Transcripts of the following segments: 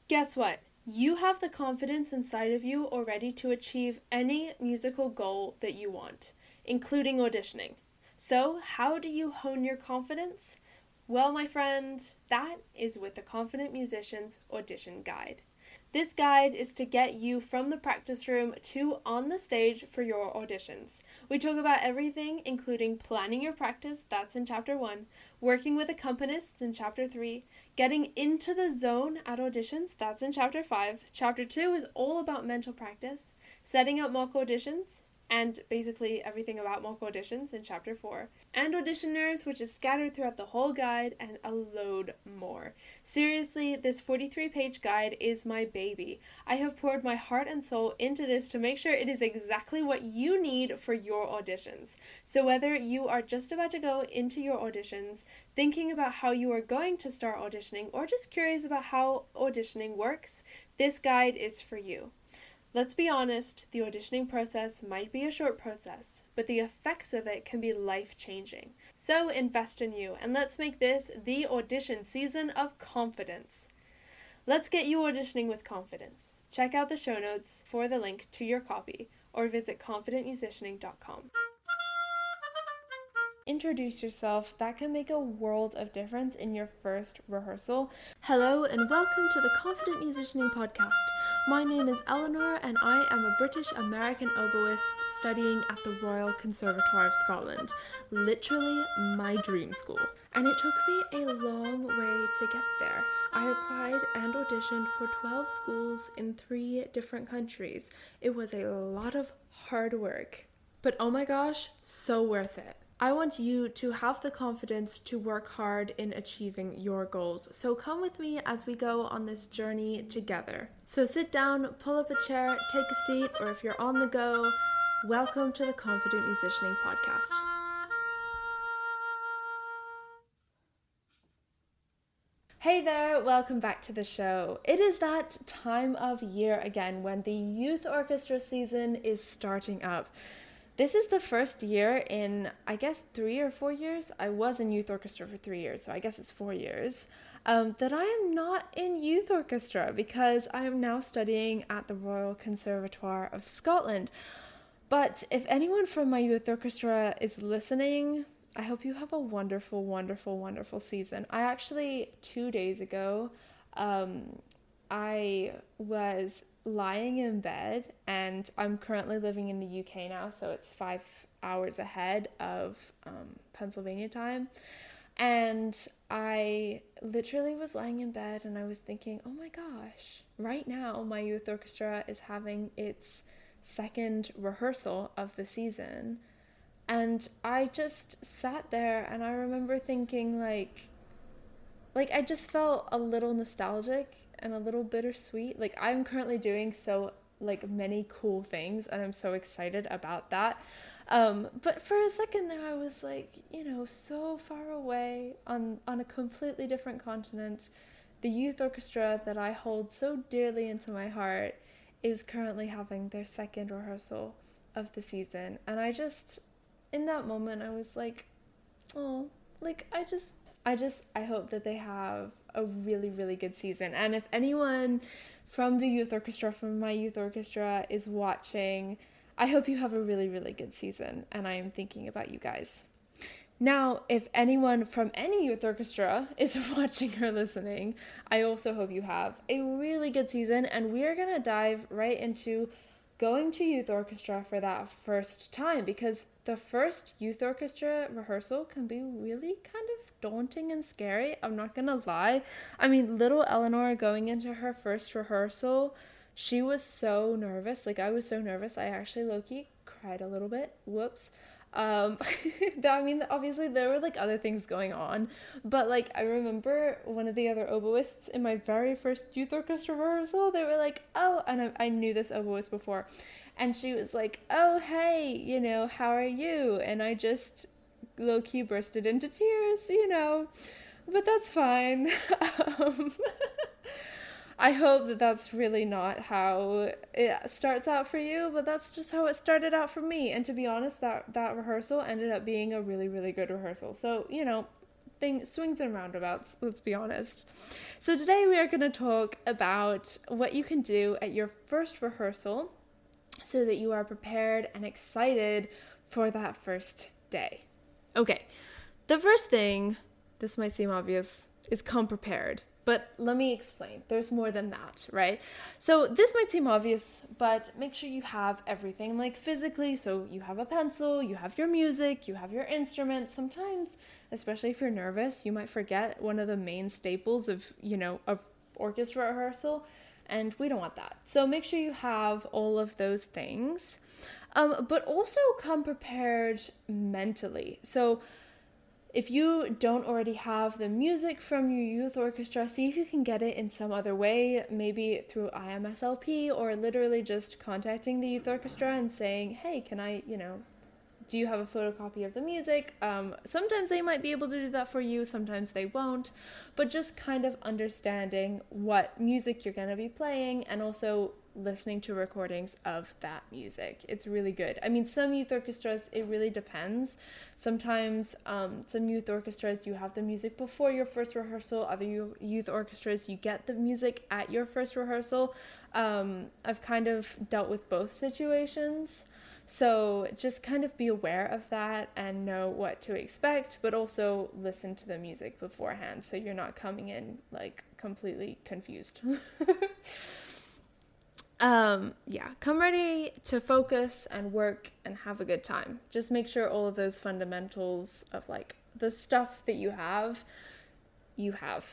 Guess what? You have the confidence inside of you already to achieve any musical goal that you want, including auditioning. So, how do you hone your confidence? Well, my friend, that is with the Confident Musician's Audition Guide. This guide is to get you from the practice room to on the stage for your auditions. We talk about everything, including planning your practice, that's in Chapter 1, working with accompanists in Chapter 3, getting into the zone at auditions, that's in Chapter 5. Chapter 2 is all about mental practice, setting up mock auditions, and basically everything about mock auditions in Chapter 4, and auditioners, which is scattered throughout the whole guide, and a load more. Seriously, this 43-page guide is my baby. I have poured my heart and soul into this to make sure it is exactly what you need for your auditions. So whether you are just about to go into your auditions, thinking about how you are going to start auditioning, or just curious about how auditioning works, this guide is for you. Let's be honest, the auditioning process might be a short process, but the effects of it can be life-changing. So invest in you, and let's make this the audition season of confidence. Let's get you auditioning with confidence. Check out the show notes for the link to your copy, or visit confidentmusicianing.com. Introduce yourself. That can make a world of difference in your first rehearsal. Hello and welcome to the Confident Musicianing Podcast. My name is Eleanor and I am a British American oboist studying at the Royal Conservatoire of Scotland. Literally my dream school. And it took me a long way to get there. I applied and auditioned for 12 schools in 3 different countries. It was a lot of hard work. But oh my gosh, so worth it. I want you to have the confidence to work hard in achieving your goals. So come with me as we go on this journey together. So sit down, pull up a chair, take a seat, or if you're on the go, welcome to the Confident Musicianing Podcast. Hey there, welcome back to the show. It is that time of year again when the youth orchestra season is starting up. This is the first year in, I guess, 3 or 4 years. I was in youth orchestra for 3 years, so I guess it's 4 years, that I am not in youth orchestra because I am now studying at the Royal Conservatoire of Scotland. But if anyone from my youth orchestra is listening, I hope you have a wonderful, wonderful, wonderful season. I actually, 2 days ago, I was lying in bed, and I'm currently living in the UK now, so it's 5 hours ahead of Pennsylvania time, and I literally was lying in bed and I was thinking, oh my gosh, right now my youth orchestra is having its second rehearsal of the season, and I just sat there and I remember thinking like I just felt a little nostalgic and a little bittersweet. Like I'm currently doing so like many cool things and I'm so excited about that. But for a second there I was like, so far away on a completely different continent. The youth orchestra that I hold so dearly into my heart is currently having their second rehearsal of the season. And in that moment I was like, oh, like I hope that they have a really, really good season. And if anyone from the youth orchestra, from my youth orchestra, is watching, I hope you have a really, really good season. And I am thinking about you guys. Now, if anyone from any youth orchestra is watching or listening, I also hope you have a really good season. And we are going to dive right into going to youth orchestra for that first time, because the first youth orchestra rehearsal can be really kind of daunting and scary. I'm not gonna lie. I mean, little Eleanor going into her first rehearsal, she was so nervous. Like I was so nervous. I actually low-key cried a little bit. Whoops. I mean, obviously there were like other things going on, but like I remember one of the other oboists in my very first youth orchestra rehearsal, they were like, oh, and I knew this oboist before, and she was like, oh, hey, how are you? And I just low-key bursted into tears, but that's fine. um, I hope that that's really not how it starts out for you, but that's just how it started out for me. And to be honest, that rehearsal ended up being a really, really good rehearsal. So, everything swings and roundabouts, let's be honest. So today we are going to talk about what you can do at your first rehearsal so that you are prepared and excited for that first day. Okay, the first thing, this might seem obvious, is come prepared. But let me explain. There's more than that, right? So this might seem obvious, but make sure you have everything like physically. So you have a pencil, you have your music, you have your instruments. Sometimes, especially if you're nervous, you might forget one of the main staples of, a orchestra rehearsal, and we don't want that. So make sure you have all of those things, but also come prepared mentally. So if you don't already have the music from your youth orchestra, see if you can get it in some other way, maybe through IMSLP, or literally just contacting the youth orchestra and saying, hey, can I, do you have a photocopy of the music? Sometimes they might be able to do that for you, sometimes they won't, but just kind of understanding what music you're going to be playing and also listening to recordings of that music. It's really good. I mean, some youth orchestras, it really depends. Sometimes some youth orchestras, you have the music before your first rehearsal. Other youth orchestras, you get the music at your first rehearsal. I've kind of dealt with both situations. So just kind of be aware of that and know what to expect, but also listen to the music beforehand so you're not coming in like completely confused. Come ready to focus and work and have a good time. Just make sure all of those fundamentals of like the stuff that you have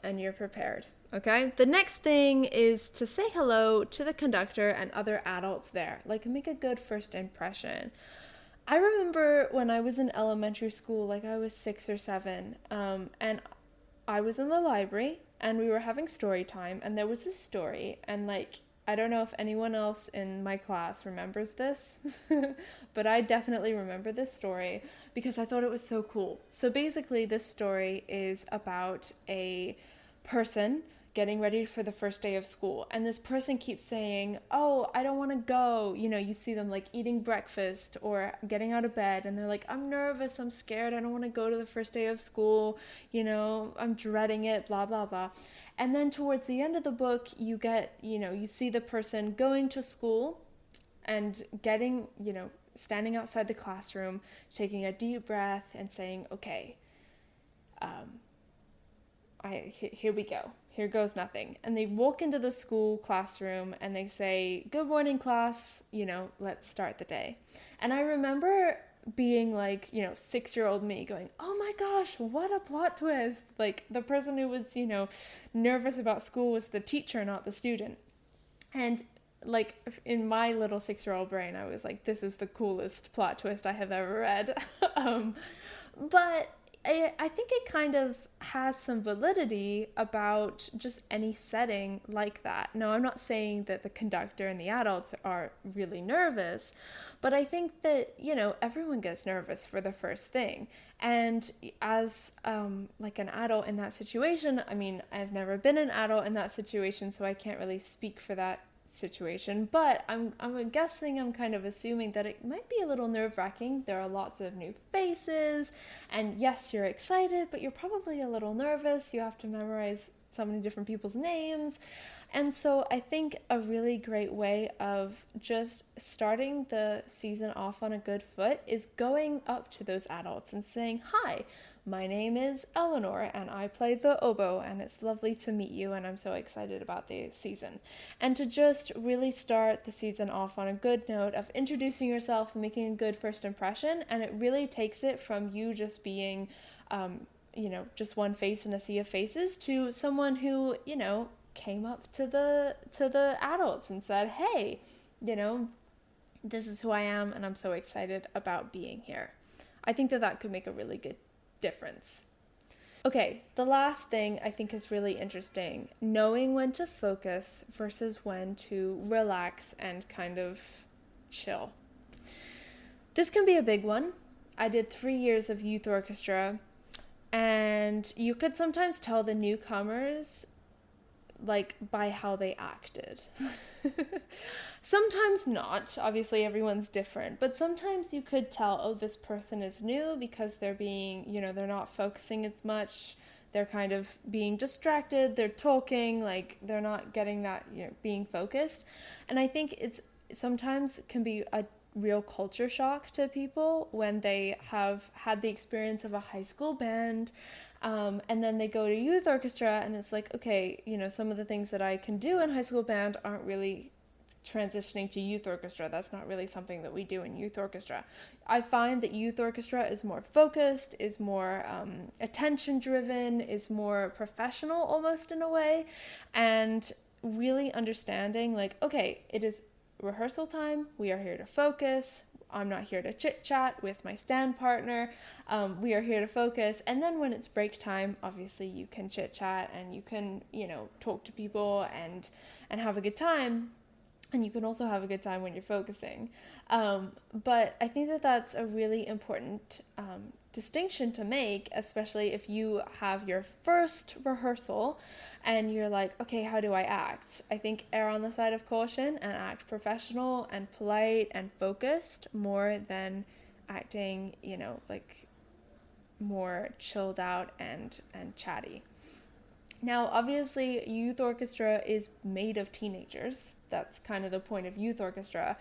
and you're prepared. Okay? The next thing is to say hello to the conductor and other adults there. Like, make a good first impression. I remember when I was in elementary school, like I was 6 or 7, and I was in the library and we were having story time, and there was this story, and like, I don't know if anyone else in my class remembers this, but I definitely remember this story because I thought it was so cool. So basically, this story is about a person getting ready for the first day of school, and this person keeps saying, oh, I don't want to go. You see them like eating breakfast or getting out of bed, and they're like, I'm nervous, I'm scared, I don't want to go to the first day of school, I'm dreading it, blah blah blah. And then towards the end of the book, you get, you see the person going to school and getting, standing outside the classroom, taking a deep breath and saying, okay, here we go. Here goes nothing. And they walk into the school classroom and they say, good morning, class, let's start the day. And I remember being like, 6-year-old me going, oh my gosh, what a plot twist. Like, the person who was, nervous about school was the teacher, not the student. And like, in my little 6-year-old brain, I was like, this is the coolest plot twist I have ever read. But I think it kind of has some validity about just any setting like that. Now, I'm not saying that the conductor and the adults are really nervous, but I think that, everyone gets nervous for the first thing. And as like an adult in that situation, I mean, I've never been an adult in that situation, so I can't really speak for that situation, but I'm guessing, I'm kind of assuming that it might be a little nerve-wracking. There are lots of new faces, and yes, you're excited, but you're probably a little nervous. You have to memorize so many different people's names. And so I think a really great way of just starting the season off on a good foot is going up to those adults and saying, hi, my name is Eleanor and I play the oboe, and it's lovely to meet you, and I'm so excited about the season. And to just really start the season off on a good note of introducing yourself and making a good first impression, and it really takes it from you just being, just one face in a sea of faces to someone who, came up to the adults and said, hey, this is who I am and I'm so excited about being here. I think that could make a really good difference. Okay, the last thing I think is really interesting, knowing when to focus versus when to relax and kind of chill. This can be a big one. I did 3 years of youth orchestra, and you could sometimes tell the newcomers like by how they acted. Sometimes not. Obviously, everyone's different. But sometimes you could tell, oh, this person is new because they're being, they're not focusing as much. They're kind of being distracted. They're talking, like they're not getting that, being focused. And I think it's sometimes can be a real culture shock to people when they have had the experience of a high school band, and then they go to youth orchestra and it's like, okay, some of the things that I can do in high school band aren't really transitioning to youth orchestra. That's not really something that we do in youth orchestra. I find that youth orchestra is more focused, is more attention driven, is more professional almost in a way, and really understanding like, okay, it is rehearsal time. We are here to focus. I'm not here to chit chat with my stand partner. We are here to focus. And then when it's break time, obviously you can chit chat and you can, talk to people and have a good time. And you can also have a good time when you're focusing. But I think that that's a really important distinction to make, especially if you have your first rehearsal and you're like, okay, how do I act? I think err on the side of caution and act professional and polite and focused more than acting, like more chilled out and chatty. Now, obviously, youth orchestra is made of teenagers. That's kind of the point of youth orchestra.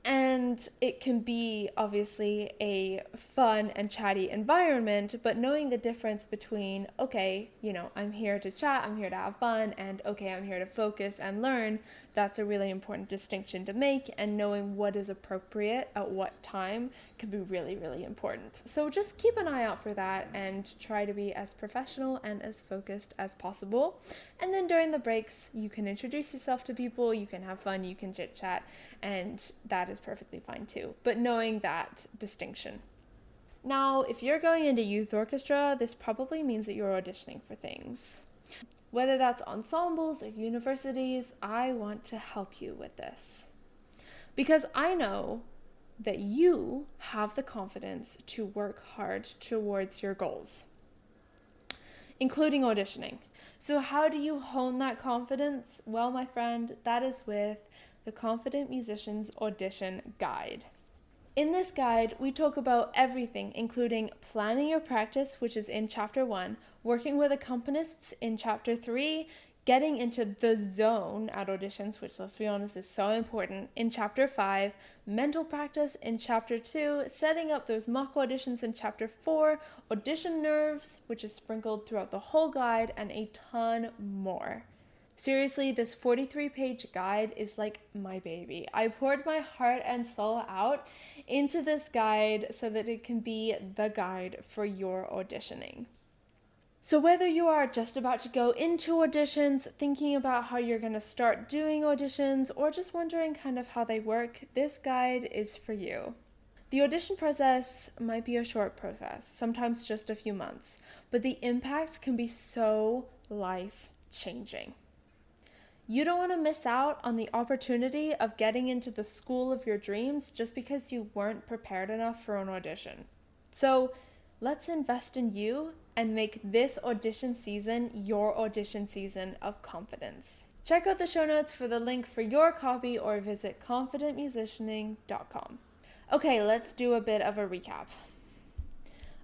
And it can be obviously a fun and chatty environment, but knowing the difference between, okay, I'm here to chat, I'm here to have fun, and okay, I'm here to focus and learn, that's a really important distinction to make, and knowing what is appropriate at what time can be really, really important. So just keep an eye out for that and try to be as professional and as focused as possible. And then during the breaks, you can introduce yourself to people, you can have fun, you can chit chat, and that is perfectly fine too. But knowing that distinction. Now, if you're going into youth orchestra, this probably means that you're auditioning for things. Whether that's ensembles or universities, I want to help you with this. Because I know that you have the confidence to work hard towards your goals, including auditioning. So how do you hone that confidence? Well, my friend, that is with the Confident Musician's Audition Guide. In this guide, we talk about everything, including planning your practice, which is in Chapter 1, working with accompanists in Chapter 3, getting into the zone at auditions, which, let's be honest, is so important, in Chapter 5, mental practice in Chapter 2, setting up those mock auditions in Chapter 4, audition nerves, which is sprinkled throughout the whole guide, and a ton more. Seriously, this 43-page guide is like my baby. I poured my heart and soul out into this guide so that it can be the guide for your auditioning. So whether you are just about to go into auditions, thinking about how you're going to start doing auditions, or just wondering kind of how they work, this guide is for you. The audition process might be a short process, sometimes just a few months, but the impacts can be so life-changing. You don't want to miss out on the opportunity of getting into the school of your dreams just because you weren't prepared enough for an audition. So let's invest in you and make this audition season your audition season of confidence. Check out the show notes for the link for your copy or visit confidentmusicianing.com. Okay, let's do a bit of a recap.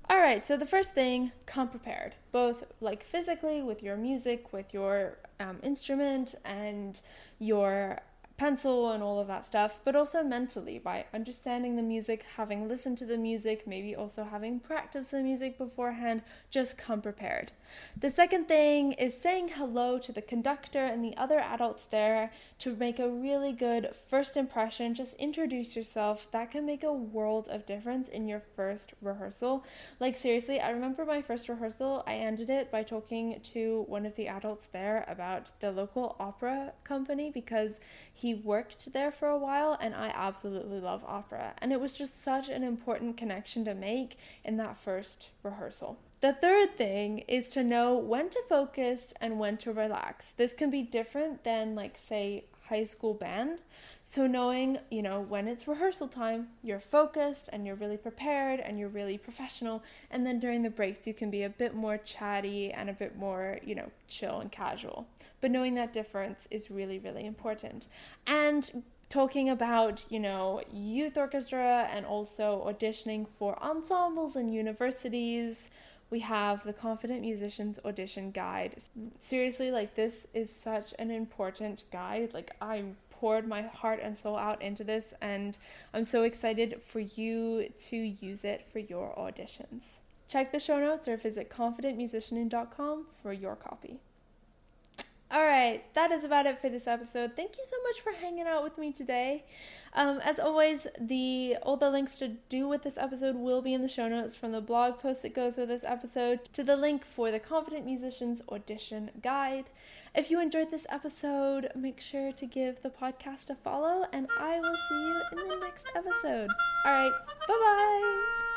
All right, so the first thing, come prepared, both like physically with your music, with your instrument and your pencil and all of that stuff, but also mentally by understanding the music, having listened to the music, maybe also having practiced the music beforehand. Just come prepared. The second thing is saying hello to the conductor and the other adults there to make a really good first impression. Just introduce yourself. That can make a world of difference in your first rehearsal. Like seriously, I remember my first rehearsal, I ended it by talking to one of the adults there about the local opera company because he worked there for a while, and I absolutely love opera. And it was just such an important connection to make in that first rehearsal. The third thing is to know when to focus and when to relax. This can be different than, like, say, high school band. So knowing, when it's rehearsal time, you're focused and you're really prepared and you're really professional. And then during the breaks, you can be a bit more chatty and a bit more, chill and casual. But knowing that difference is really, really important. And talking about, youth orchestra and also auditioning for ensembles and universities, we have the Confident Musicians Audition Guide. Seriously, this is such an important guide. I poured my heart and soul out into this, and I'm so excited for you to use it for your auditions. Check the show notes or visit confidentmusicianing.com for your copy. Alright, that is about it for this episode. Thank you so much for hanging out with me today. As always, all the links to do with this episode will be in the show notes, from the blog post that goes with this episode to the link for the Confident Musicians Audition Guide. If you enjoyed this episode, make sure to give the podcast a follow, and I will see you in the next episode. Alright, bye-bye!